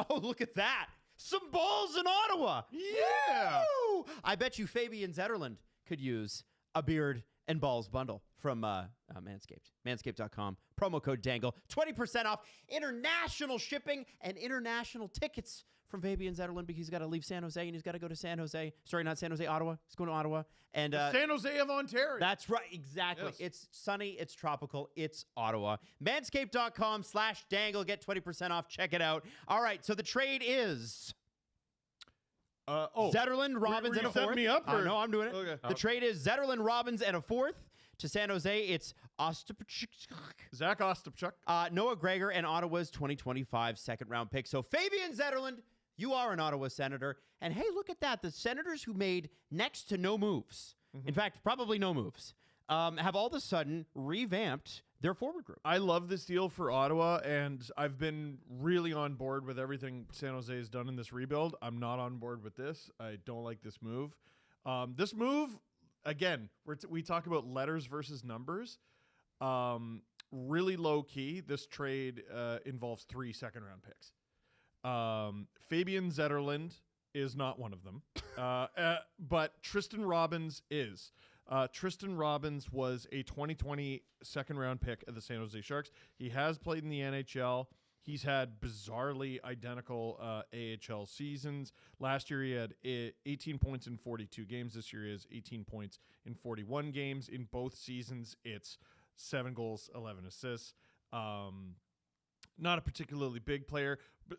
Oh, look at that. Some balls in Ottawa. Yeah. Woo! I bet you Fabian Zetterlund could use a beard and balls bundle from Manscaped. Manscaped.com. Promo code Dangle. 20% off international shipping and international tickets from Fabian Zetterlund because he's got to leave San Jose and he's got to go to San Jose. Sorry, not San Jose, Ottawa. He's going to Ottawa. And San Jose of Ontario. That's right. Exactly. Yes. It's sunny. It's tropical. It's Ottawa. Manscaped.com/Dangle. Get 20% off. Check it out. All right. So the trade is... Zetterlund, Robbins, and a fourth. Me up? No, I'm doing it. Okay. The trade is Zetterlund, Robbins, and a fourth. To San Jose, it's Ostapchuk. Zack Ostapchuk. Noah Gregor, and Ottawa's 2025 second-round pick. So Fabian Zetterlund, you are an Ottawa Senator. And hey, look at that. The Senators who made next to no moves, in fact, probably no moves, have all of a sudden revamped their forward group. I love this deal for Ottawa, and I've been really on board with everything San Jose has done in this rebuild. I'm not on board with this. I don't like this move. This move, again, we talk about letters versus numbers. Really low key. This trade involves 3 second-round picks. Fabian Zetterlund is not one of them, but Tristan Robbins is. Tristan Robbins was a 2020 second-round pick of the San Jose Sharks. He has played in the NHL. He's had bizarrely identical AHL seasons. Last year, he had 18 points in 42 games. This year, he has 18 points in 41 games. In both seasons, it's 7 goals, 11 assists. Not a particularly big player, but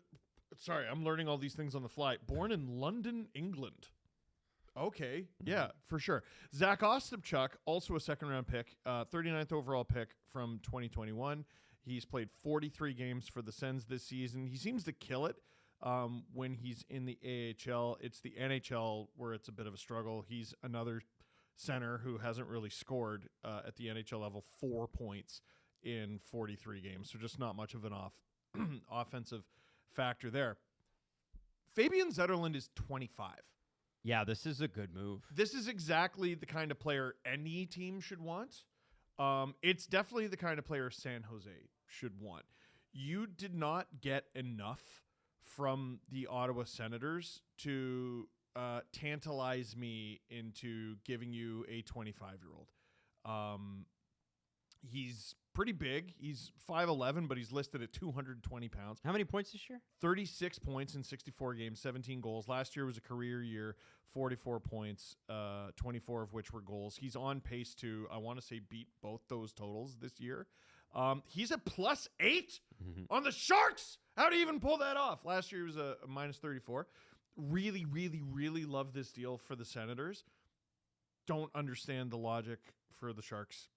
sorry, I'm learning all these things on the fly. Born in London, England. Okay, yeah, for sure. Zack Ostapchuk, also a second-round pick, 39th overall pick from 2021. He's played 43 games for the Sens this season. He seems to kill it when he's in the AHL. It's the NHL where it's a bit of a struggle. He's another center who hasn't really scored at the NHL level 4 points in 43 games, so just not much of an offensive factor there. Fabian Zetterlund is 25. Yeah, this is a good move. This is exactly the kind of player any team should want. It's definitely the kind of player San Jose should want. You did not get enough from the Ottawa Senators to tantalize me into giving you a 25-year-old. He's pretty big. He's 5'11", but he's listed at 220 pounds. How many points this year? 36 points in 64 games, 17 goals. Last year was a career year, 44 points, 24 of which were goals. He's on pace to, I want to say, beat both those totals this year. He's a +8 on the Sharks. How do you even pull that off? Last year he was a -34. Really, really, really love this deal for the Senators. Don't understand the logic for the Sharks.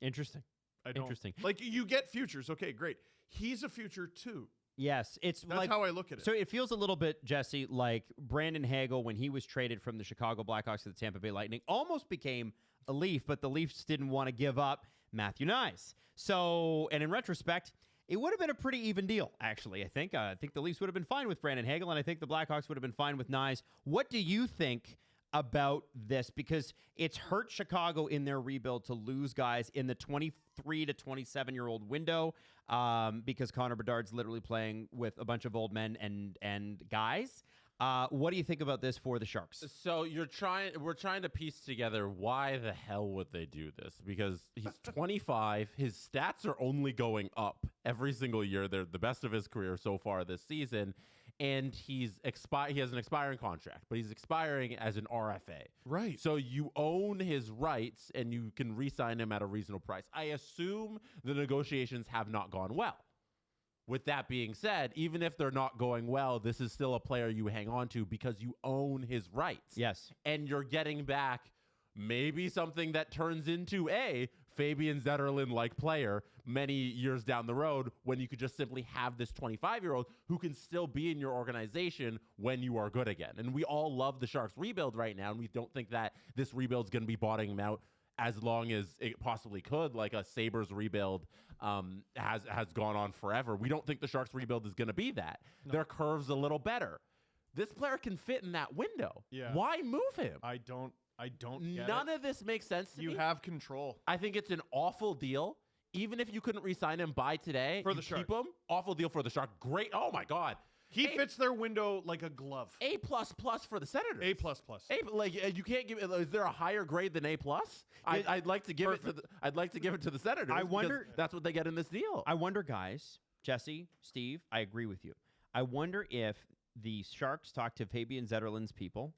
Interesting. I don't. Interesting. Like, you get futures. Okay, great. He's a future too. Yes, That's how I look at it. So it feels a little bit, Jesse, like Brandon Hagel when he was traded from the Chicago Blackhawks to the Tampa Bay Lightning, almost became a Leaf, but the Leafs didn't want to give up Matthew Nyes. So, and in retrospect, it would have been a pretty even deal, actually. I think the Leafs would have been fine with Brandon Hagel, and I think the Blackhawks would have been fine with Nyes. What do you think about this? Because it's hurt Chicago in their rebuild to lose guys in the 23 to 27-year-old window because Connor Bedard's literally playing with a bunch of old men and guys. What do you think about this for the Sharks? So we're trying to piece together why the hell would they do this? Because he's 25, his stats are only going up every single year. They're the best of his career so far this season, and he has an expiring contract, but he's expiring as an RFA. Right. So you own his rights, and you can re-sign him at a reasonable price. I assume the negotiations have not gone well. With that being said, even if they're not going well, this is still a player you hang on to because you own his rights. Yes. And you're getting back maybe something that turns into a Fabian Zetterlund-like player many years down the road when you could just simply have this 25-year-old who can still be in your organization when you are good again. And we all love the Sharks rebuild right now, and we don't think that this rebuild is going to be bottoming out as long as it possibly could, like a Sabres rebuild has gone on forever. We don't think the Sharks rebuild is going to be that. No. Their curve's a little better. This player can fit in that window. Yeah. Why move him? I don't get None of this makes sense to me. You have control. I think it's an awful deal. even if you couldn't re-sign him by today, For you the keep Sharks. him. Awful deal for the Sharks. Great. Oh my God. He fits their window like a glove. A++ for the Senators. A++. Like you can't give. Is there a higher grade than A+? I'd like to give it to the. I'd like to give it to the Senators. I because wonder- that's what they get in this deal. I wonder, guys, Jesse, Steve, I agree with you. I wonder if the Sharks talked to Fabian Zetterlund's people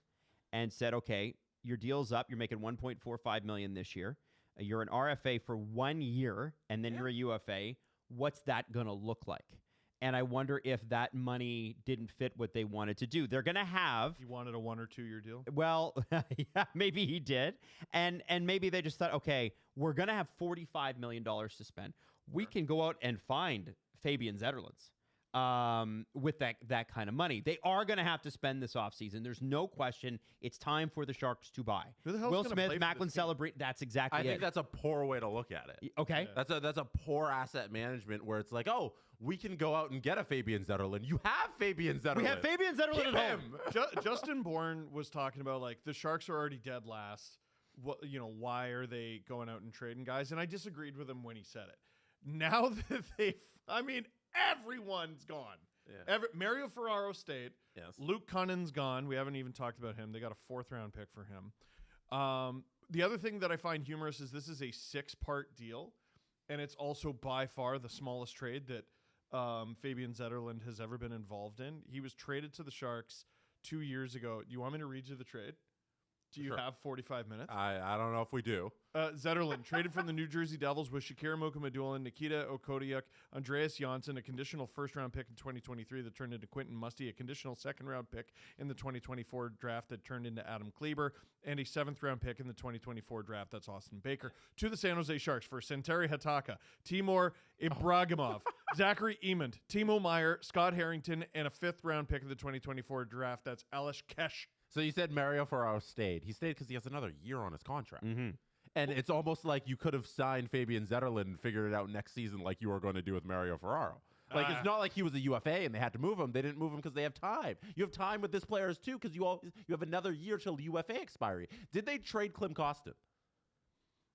and said, okay, your deal's up. You're making $1.45 million this year. You're an RFA for 1 year, and then you're a UFA. What's that going to look like? And I wonder if that money didn't fit what they wanted to do. They're going to have... He wanted a 1 or 2 year deal? Well, yeah, maybe he did. And maybe they just thought, okay, we're going to have $45 million to spend. We can go out and find Fabian Zetterlund's with that kind of money. They are going to have to spend this offseason. There's no question. It's time for the Sharks to buy. Who the hell's Will gonna Smith, play for Macklin this team? Celebrate. That's exactly I it. think that's a poor way to look at it. Okay. Yeah. That's a poor asset management where it's like, oh, we can go out and get a Fabian Zetterlund. You have Fabian Zetterlund. We have Fabian Zetterlund Keep at home. him. Justin Bourne was talking about, like, the Sharks are already dead last. What, why are they going out and trading guys? And I disagreed with him when he said it. Now that everyone's gone. Yeah. Mario Ferraro stayed. Yes. Luke Cunning's gone. We haven't even talked about him. They got a 4th round pick for him. The other thing that I find humorous is this is a 6-part deal, and it's also by far the smallest trade that Fabian Zetterlund has ever been involved in. He was traded to the Sharks 2 years ago. Do you want me to read you the trade? Do you Sure. have 45 minutes? I don't know if we do. Zetterlund traded from the New Jersey Devils with Shakira Mokumadulin, Nikita Okodiuk, Andreas Janssen, a conditional 1st-round pick in 2023 that turned into Quentin Musty, a conditional 2nd-round pick in the 2024 draft that turned into Adam Kleber, and a 7th-round pick in the 2024 draft. That's Austin Baker. To the San Jose Sharks for Santeri Hataka, Timur Ibragimov, Zachary Emond, Timo Meyer, Scott Harrington, and a 5th-round pick in the 2024 draft. That's Elish Kesh. So you said Mario Ferraro stayed. He stayed because he has another year on his contract. Mm-hmm. And it's almost like you could have signed Fabian Zetterlund and figured it out next season like you were going to do with Mario Ferraro. Like, it's not like he was a UFA and they had to move him. They didn't move him because they have time. You have time with this players too because you have another year till UFA expiry. Did they trade Klim Kostin?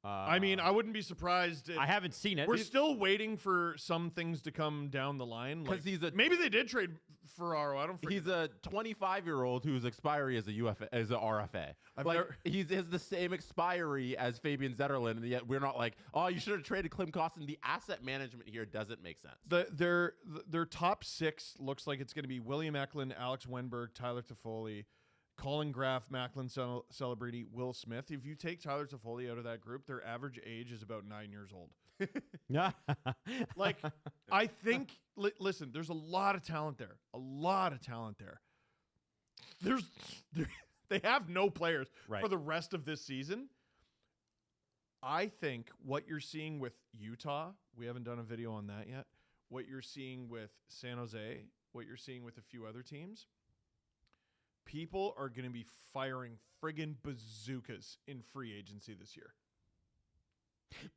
I mean, I wouldn't be surprised. I haven't seen it. We're still waiting for some things to come down the line. Because maybe they did trade Ferraro. I don't. He's a 25-year-old whose expiry is a RFA. He has the same expiry as Fabian Zetterlund, and yet we're not like, oh, you should have traded Klim Kostin. The asset management here doesn't make sense. Their top 6 looks like it's going to be William Eklund, Alex Wenberg, Tyler Toffoli, Colin Graff, Macklin Celebrity, Will Smith. If you take Tyler Toffoli out of that group, their average age is about 9 years old. Like, I think, listen, there's a lot of talent there. A lot of talent there. They have no players for the rest of this season. I think what you're seeing with Utah, we haven't done a video on that yet. What you're seeing with San Jose, what you're seeing with a few other teams, people are going to be firing friggin' bazookas in free agency this year.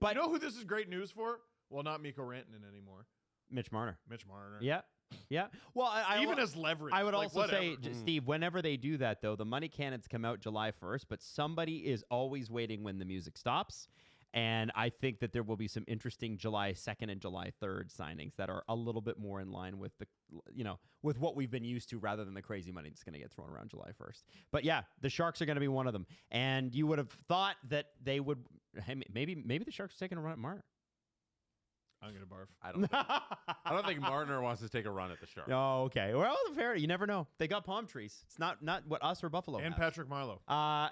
But you know who this is great news for? Well, not Mikko Rantanen anymore. Mitch Marner. Mitch Marner. Yeah. Yeah. Well, even as leverage. I would like, also say, Steve, whenever they do that, though, the money cannons come out July 1st, but somebody is always waiting when the music stops. And I think that there will be some interesting July 2nd and July 3rd signings that are a little bit more in line with with what we've been used to rather than the crazy money that's going to get thrown around July 1st. But yeah, the Sharks are going to be one of them. And you would have thought that they would, hey, maybe the Sharks are taking a run at Marner. I'm going to barf. I don't think Marner wants to take a run at the Sharks. Oh, okay. Well, fair. You never know. They got palm trees. It's not what us or Buffalo And have. Patrick Marleau.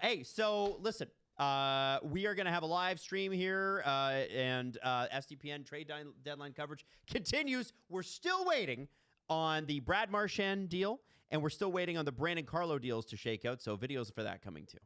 Hey, so listen. We are going to have a live stream here, and SDPN trade deadline coverage continues. We're still waiting on the Brad Marchand deal, and we're still waiting on the Brandon Carlo deals to shake out, so videos for that coming too.